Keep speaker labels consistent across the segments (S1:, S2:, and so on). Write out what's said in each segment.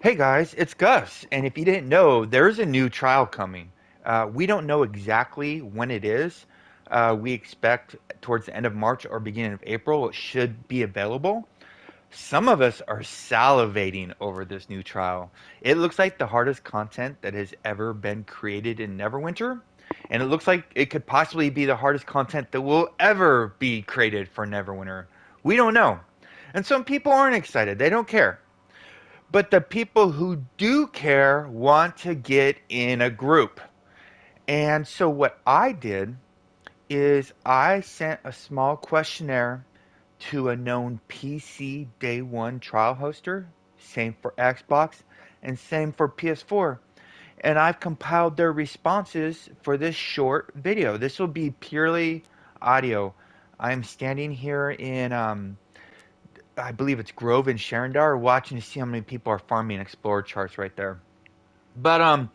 S1: Hey guys, it's Gus, and if you didn't know, there's a new trial coming. We don't know exactly when it is. We expect towards the end of March or beginning of April it should be available. Some of us are salivating over this new trial. It looks like the hardest content that has ever been created in Neverwinter, and it looks like it could possibly be the hardest content that will ever be created for Neverwinter. We don't know. And some people aren't excited, they don't care. But the people who do care want to get in a group. And so what I did is I sent a small questionnaire to a known PC Day 1 trial hoster, same for Xbox, and same for PS4. And I've compiled their responses for this short video. This will be purely audio. I'm standing here in I believe it's Grove and Sharondar, watching to see how many people are farming Explorer charts right there. But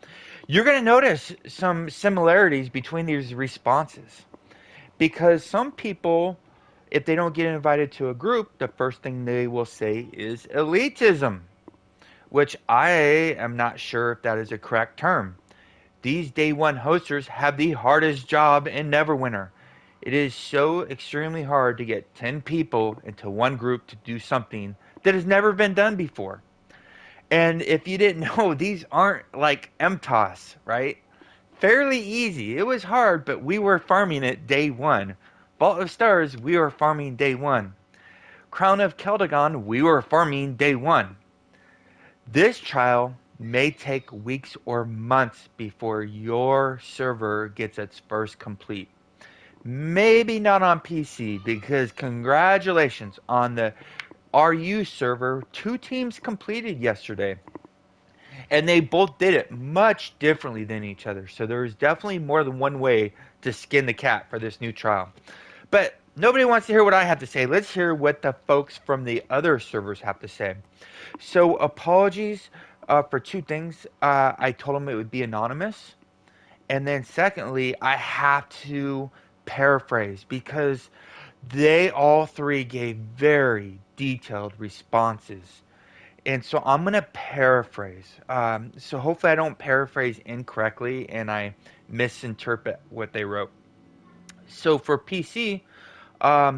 S1: you're gonna notice some similarities between these responses because some people, if they don't get invited to a group, the first thing they will say is elitism, which I am not sure if that is a correct term. These day one hosters have the hardest job in Neverwinter. It is so extremely hard to get 10 people into one group to do something that has never been done before. And if you didn't know, these aren't like MTOS, right? Fairly easy. It was hard, but we were farming it day one. Vault of Stars, we were farming day one. Crown of Keldagon, we were farming day one. This trial may take weeks or months before your server gets its first complete. Maybe not on PC, because congratulations on the RU server. Two teams completed yesterday, and they both did it much differently than each other. So there is definitely more than one way to skin the cat for this new trial. But nobody wants to hear what I have to say. Let's hear what the folks from the other servers have to say. So apologies for two things. I told them it would be anonymous, and then secondly, I have to paraphrase because they all three gave very detailed responses. And so I'm going to paraphrase. So hopefully I don't paraphrase incorrectly and I misinterpret what they wrote. So for PC,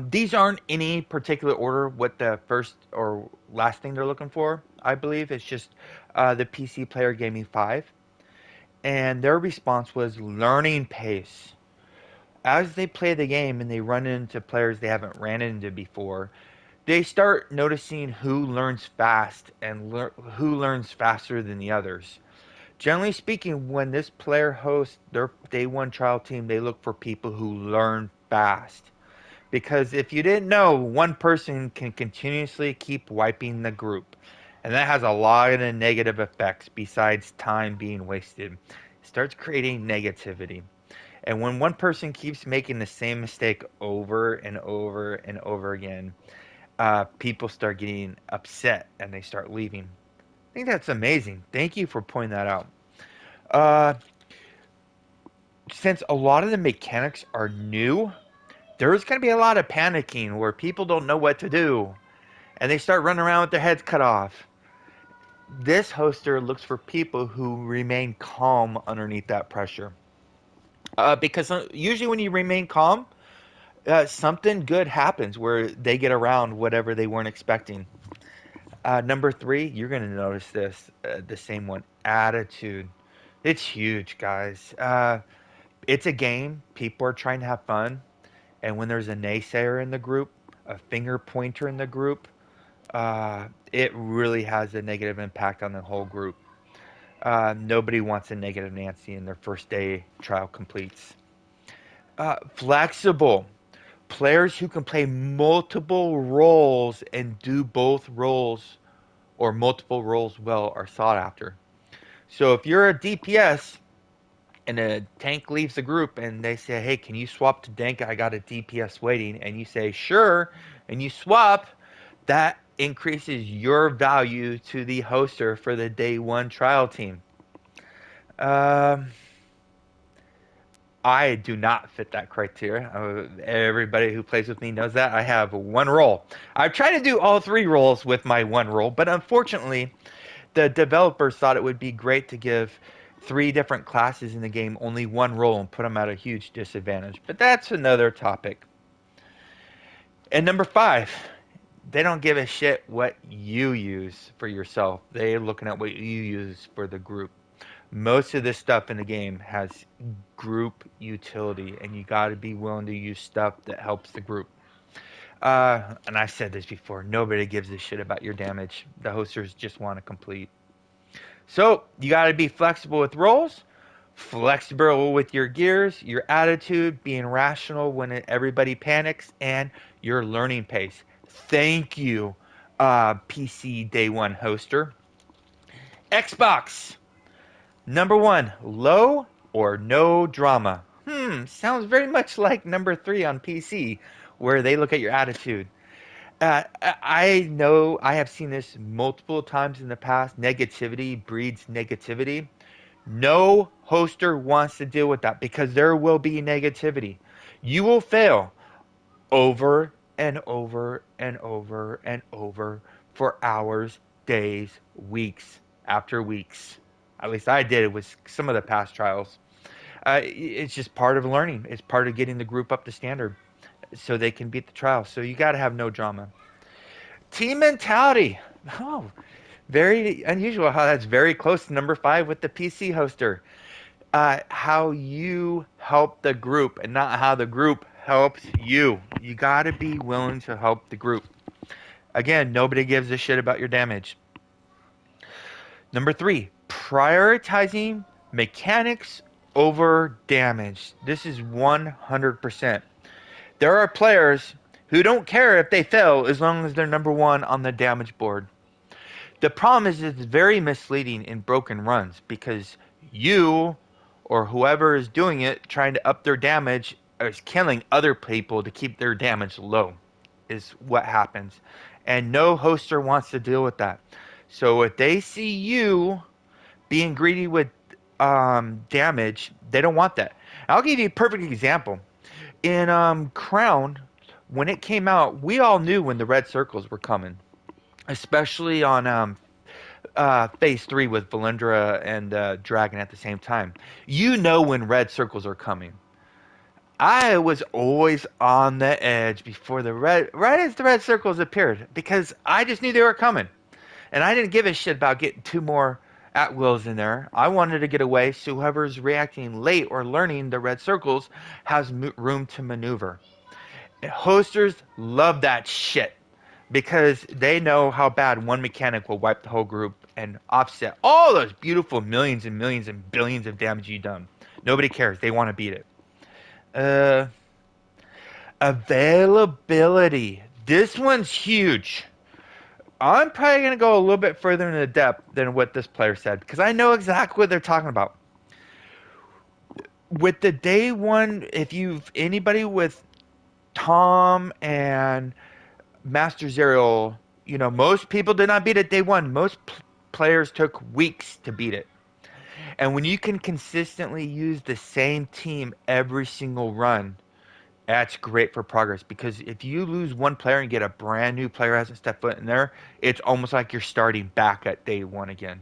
S1: these aren't any particular order what the first or last thing they're looking for. I believe it's just the PC player gave me five, and their response was learning pace. As they play the game and they run into players they haven't ran into before, they start noticing who learns fast and who learns faster than the others. Generally speaking, when this player hosts their day one trial team, they look for people who learn fast. Because if you didn't know, one person can continuously keep wiping the group. And that has a lot of negative effects besides time being wasted. It starts creating negativity. And when one person keeps making the same mistake over and over and over again, people start getting upset and they start leaving. I think that's amazing. Thank you for pointing that out. Uh, since a lot of the mechanics are new, there's going to be a lot of panicking where people don't know what to do and they start running around with their heads cut off. This hoster looks for people who remain calm underneath that pressure. Because usually when you remain calm, something good happens where they get around whatever they weren't expecting. Number three, you're going to notice this, the same one, attitude. It's huge, guys. It's a game. People are trying to have fun. And when there's a naysayer in the group, a finger pointer in the group, it really has a negative impact on the whole group. Nobody wants a negative Nancy in their first day trial completes. Flexible. Players who can play multiple roles and do both roles or multiple roles well are sought after. So if you're a DPS and a tank leaves the group and they say, "Hey, can you swap to tank? I got a DPS waiting," and you say, "Sure," and you swap, that increases your value to the hoster for the day one trial team. Um, I do not fit that criteria. Everybody who plays with me knows that. I have one role. I've tried to do all three roles with my one role, but unfortunately, the developers thought it would be great to give three different classes in the game only one role and put them at a huge disadvantage. But that's another topic. And number five, they don't give a shit what you use for yourself. They're looking at what you use for the group. Most of this stuff in the game has group utility, and you got to be willing to use stuff that helps the group. And I've said this before, nobody gives a shit about your damage. The hosters just want to complete. So you got to be flexible with roles, flexible with your gears, your attitude, being rational when everybody panics, and your learning pace. Thank you, PC Day One hoster. Xbox number one, low or no drama. Sounds very much like number three on PC, where they look at your attitude. I know I have seen this multiple times in the past. Negativity breeds negativity. No hoster wants to deal with that because there will be negativity. You will fail over and over and over and over for hours, days, weeks after weeks. At least I did it with some of the past trials. It's just part of learning. It's part of getting the group up to standard so they can beat the trial. So you got to have no drama. Team mentality. Oh, very unusual how that's very close to number five with the PC hoster. How you help the group and not how the group helps you. You got to be willing to help the group. Again, nobody gives a shit about your damage. Number three, prioritizing mechanics over damage. This is 100%. There are players who don't care if they fail as long as they're number one on the damage board. The problem is it's very misleading in broken runs because you or whoever is doing it trying to up their damage is killing other people to keep their damage low is what happens. And no hoster wants to deal with that. So if they see you being greedy with damage, they don't want that. I'll give you a perfect example. In Crown, when it came out, we all knew when the red circles were coming, especially on phase three with Valendra and Dragon at the same time. You know when red circles are coming. I was always on the edge before right as the red circles appeared, because I just knew they were coming. And I didn't give a shit about getting two more at wills in there. I wanted to get away so whoever's reacting late or learning the red circles has room to maneuver. Hosters love that shit because they know how bad one mechanic will wipe the whole group and offset all those beautiful millions and millions and billions of damage you've done. Nobody cares. They want to beat it. Uh, Availability. This one's huge. I'm probably going to go a little bit further into depth than what this player said because I know exactly what they're talking about. With the day one, if you've anybody with Tom and Master Zero, most people did not beat it day one. Most players took weeks to beat it. And when you can consistently use the same team every single run, that's great for progress because if you lose one player and get a brand new player who hasn't stepped foot in there, it's almost like you're starting back at day one again,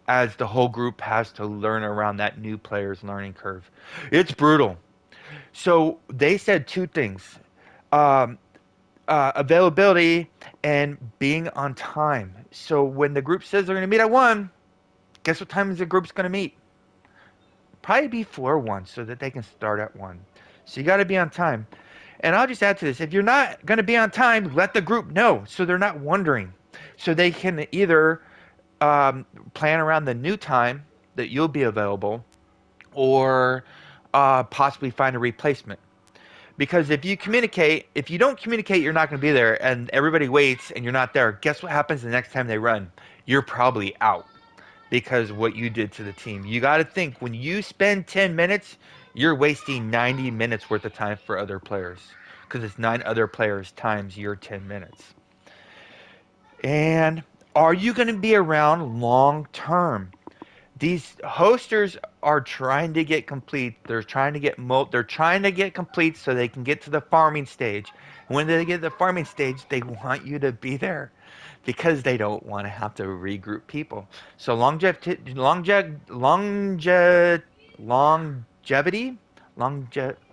S1: as the whole group has to learn around that new player's learning curve. It's brutal. So they said two things. Um, Availability and being on time. So when the group says they're going to meet at 1, guess what time is the group's going to meet? Probably before 1 so that they can start at 1. So you got to be on time. And I'll just add to this. If you're not going to be on time, let the group know so they're not wondering. So they can either plan around the new time that you'll be available or possibly find a replacement. Because if you don't communicate, you're not going to be there, and everybody waits, and you're not there. Guess what happens the next time they run? You're probably out because what you did to the team. You got to think when you spend 10 minutes, you're wasting 90 minutes worth of time for other players because it's 9 other players times your 10 minutes. And are you going to be around long term? These hosters are trying to get complete. They're trying to get they're trying to get complete so they can get to the farming stage. When they get to the farming stage, they want you to be there. because they don't want to have to regroup people. So longevity, longe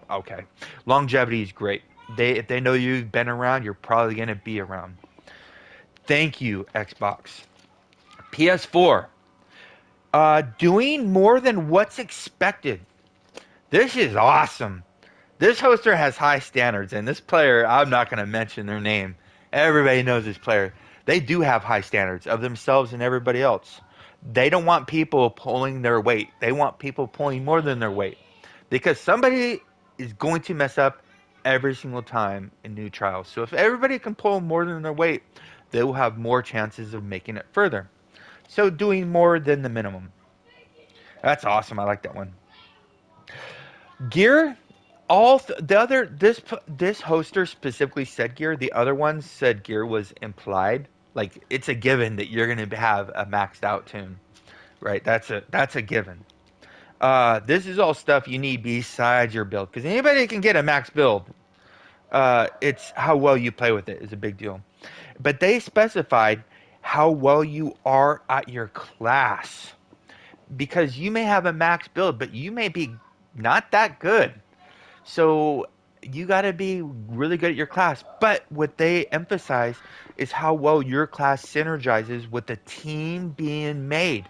S1: okay, longevity is great. If they know you've been around, you're probably gonna be around. Thank you, Xbox. PS4. Doing more than what's expected. This is awesome. This hoster has high standards, and this player, I'm not going to mention their name. Everybody knows this player. They do have high standards of themselves and everybody else. They don't want people pulling their weight. They want people pulling more than their weight. Because somebody is going to mess up every single time in new trials. So if everybody can pull more than their weight, they will have more chances of making it further. So doing more than the minimum. That's awesome. I like that one. Gear, the other this hoster specifically said gear. The other ones said gear was implied. Like it's a given that you're gonna have a maxed out tune, right? That's a given. This is all stuff you need besides your build because anybody can get a max build. It's how well you play with it is a big deal. But they specified how well you are at your class because you may have a max build, but you may be not that good. So you got to be really good at your class. But what they emphasize is how well your class synergizes with the team being made.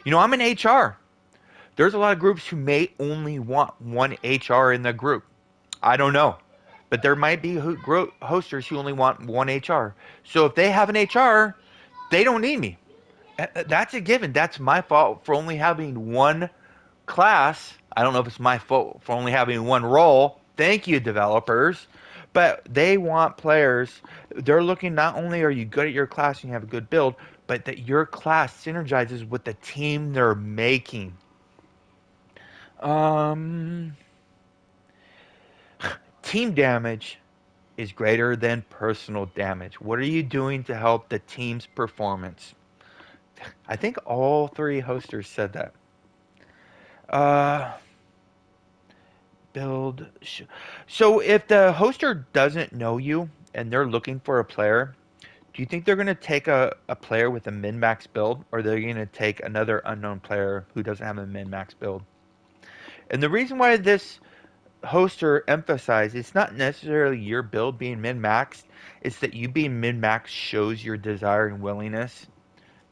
S1: I'm in HR. There's a lot of groups who may only want one HR in the group. I don't know. But there might be hosters who only want one HR. So if they have an HR, they don't need me. That's a given. That's my fault for only having one class. I don't know if it's my fault for only having one role. Thank you, developers. But they want players. They're looking not only are you good at your class and you have a good build, but that your class synergizes with the team they're making. Um, Team damage is greater than personal damage. What are you doing to help the team's performance? I think all three hosters said that. Uh, build. So if the hoster doesn't know you and they're looking for a player, do you think they're going to take a player with a min max build or they're going to take another unknown player who doesn't have a min max build? And the reason why this hoster emphasized it's not necessarily your build being min maxed, it's that you being min maxed shows your desire and willingness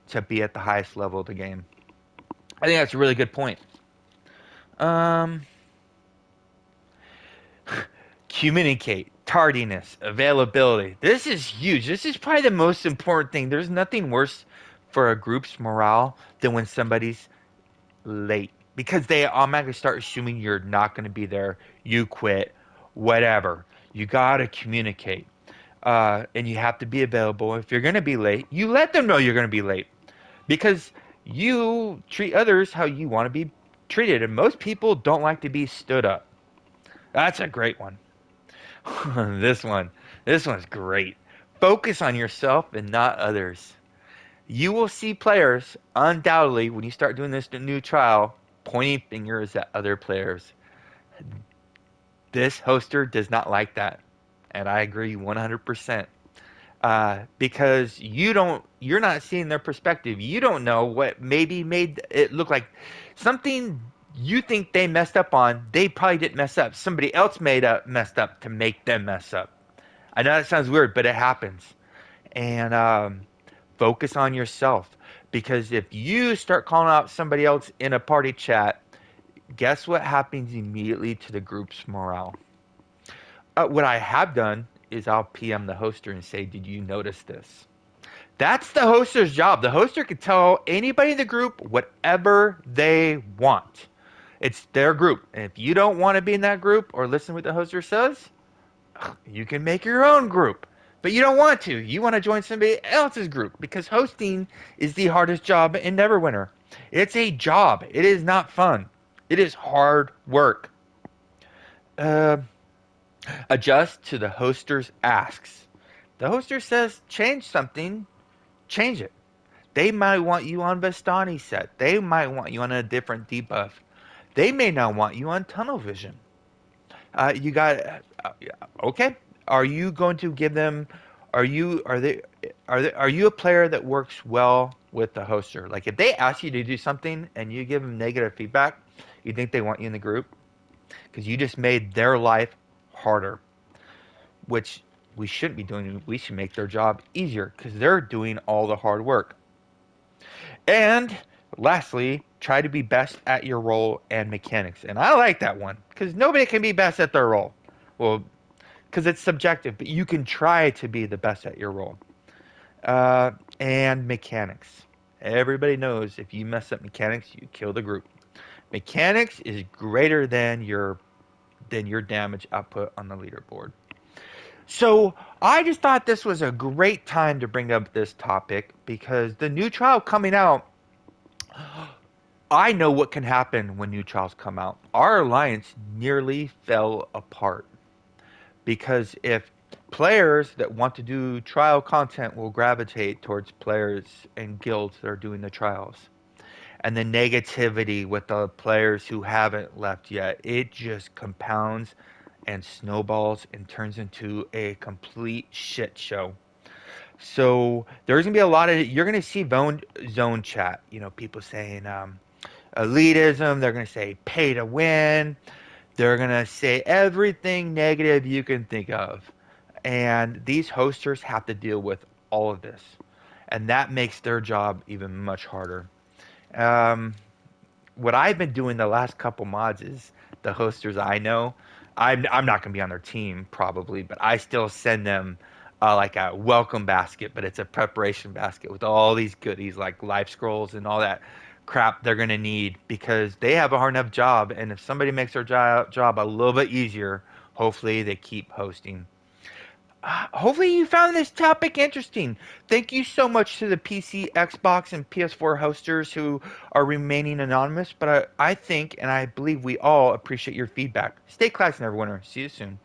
S1: to be at the highest level of the game. I think that's a really good point. Um, Communicate, tardiness, availability. This is huge. This is probably the most important thing. There's nothing worse for a group's morale than when somebody's late because they automatically start assuming you're not going to be there. You quit, whatever. You got to communicate. And you have to be available. If you're going to be late, you let them know you're going to be late because you treat others how you want to be treated. And most people don't like to be stood up. That's a great one. this one. This one's great. Focus on yourself and not others. You will see players, undoubtedly, when you start doing this new trial, pointing fingers at other players. This hoster does not like that. And I agree 100%. Because you're not seeing their perspective. You don't know what maybe made it look like something you think they messed up on. They probably didn't mess up. Somebody else messed up to make them mess up. I know that sounds weird, but it happens. And focus on yourself because if you start calling out somebody else in a party chat, guess what happens immediately to the group's morale? What I have done is I'll PM the hoster and say, "Did you notice this?" That's the hoster's job. The hoster can tell anybody in the group whatever they want. It's their group. And if you don't want to be in that group or listen to what the hoster says, you can make your own group. But you don't want to. You want to join somebody else's group because hosting is the hardest job in Neverwinter. It's a job. It is not fun. It is hard work. Uh, Adjust to the hoster's asks. The hoster says change something, change it. They might want you on Vestani set. They might want you on a different debuff. They may not want you on tunnel vision. You got okay. Are you going to give them? are you a player that works well with the hoster? Like if they ask you to do something and you give them negative feedback, you think they want you in the group because you just made their life harder, which we shouldn't be doing. We should make their job easier because they're doing all the hard work. And lastly, try to be best at your role and mechanics. And I like that one because nobody can be best at their role. Well, because it's subjective, but you can try to be the best at your role. Uh, and mechanics. Everybody knows if you mess up mechanics, you kill the group. Mechanics is greater than your damage output on the leaderboard. So I just thought this was a great time to bring up this topic because the new trial coming out, I know what can happen when new trials come out. Our alliance nearly fell apart because if players that want to do trial content will gravitate towards players and guilds that are doing the trials. And the negativity with the players who haven't left yet, it just compounds and snowballs and turns into a complete shit show. So there's gonna be a lot of you're gonna see zone chat. You know, people saying elitism. They're gonna say pay to win. They're gonna say everything negative you can think of, and these hosters have to deal with all of this, and that makes their job even much harder. Um, what I've been doing the last couple mods is the hosters I know. I'm not gonna be on their team probably, but I still send them like a welcome basket, but it's a preparation basket with all these goodies like life scrolls and all that crap they're gonna need because they have a hard enough job, and if somebody makes their job a little bit easier, hopefully they keep hosting. Hopefully you found this topic interesting. Thank you so much to the PC, Xbox, and PS4 hosters who are remaining anonymous, but I think and I believe we all appreciate your feedback. Stay classy, Neverwinter. See you soon.